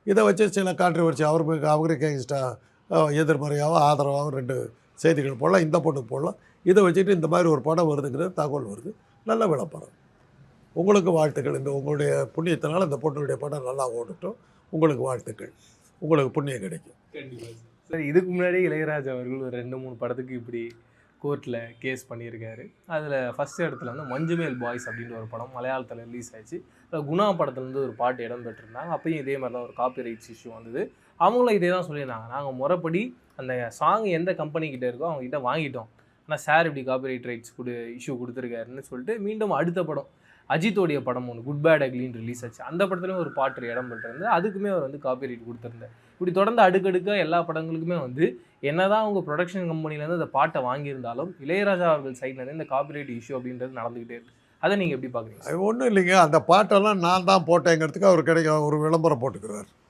இதை வச்சு சில கான்ட்ரவர்சி அவருக்கு எகென்ஸ்டாக எதிர்மறையாகவும் ஆதரவாகவும் 2 செய்திகள் போடலாம், இந்த பொண்ணுக்கு போடலாம். இதை வச்சுட்டு இந்த மாதிரி ஒரு படம் வருதுங்கிற தகவல் வருது. நல்ல விளம்பரம். உங்களுக்கு வாழ்த்துக்கள். இந்த உங்களுடைய புண்ணியத்தினால இந்த பொண்ணுடைய படம் நல்லா ஓடட்டும். உங்களுக்கு வாழ்த்துக்கள். உங்களுக்கு புண்ணியம் கிடைக்கும். கண்டிப்பாக சார். இதுக்கு முன்னாடி இளையராஜா அவர்கள் ஒரு 2-3 படத்துக்கு இப்படி கோர்ட்டில் கேஸ் பண்ணியிருக்காரு. அதில் ஃபஸ்ட் இடத்துல வந்து மஞ்சுமேல் பாய்ஸ் அப்படின்ற ஒரு படம் மலையாளத்தில் ரிலீஸ் ஆச்சு. குணா படத்துலேருந்து ஒரு பாட்டு இடம் பெற்றிருந்தாங்க. அப்பயும் இதே மாதிரி தான் ஒரு காப்பி ரைட்ஸ் இஷ்யூ வந்தது. அவங்களும் இதே தான் சொல்லியிருந்தாங்க. நாங்கள் முறைப்படி அந்த சாங் எந்த கம்பெனிக்கிட்ட இருக்கோ அவங்ககிட்ட வாங்கிட்டோம். ஆனால் சார் இப்படி காப்பிரைட் ரைட்ஸ் இஷ்யூ கொடுத்துருக்காருன்னு சொல்லிட்டு மீண்டும் அடுத்த படம் அஜித்தோடைய படம் ஒன்று குட் பேட் அக்லின்னு ரிலீஸ் ஆச்சு. அந்த படத்துலையும் ஒரு பாட்டு இடம் பெற்றிருந்து அதுக்குமே அவர் வந்து காப்பிரைட் கொடுத்துருந்தார். இப்படி தொடர்ந்து அடுக்கடுக்காக எல்லா படங்களுக்குமே வந்து என்னதான் அவங்க ப்ரொடக்ஷன் கம்பெனிலேருந்து அந்த பாட்டை வாங்கியிருந்தாலும் இளையராஜா அவர்கள் சைட்லேருந்து இந்த காப்பிரைட் இஷ்யூ அப்படின்றது நடந்துக்கிட்டே இருக்குது. அதை நீங்கள் எப்படி பார்க்குறீங்க? ஒன்றும் இல்லைங்க. அந்த பாட்டெல்லாம் நான் தான் போட்டேங்கிறதுக்கு அவர் ஒரு விளம்பரம் போட்டுக்கிறார்.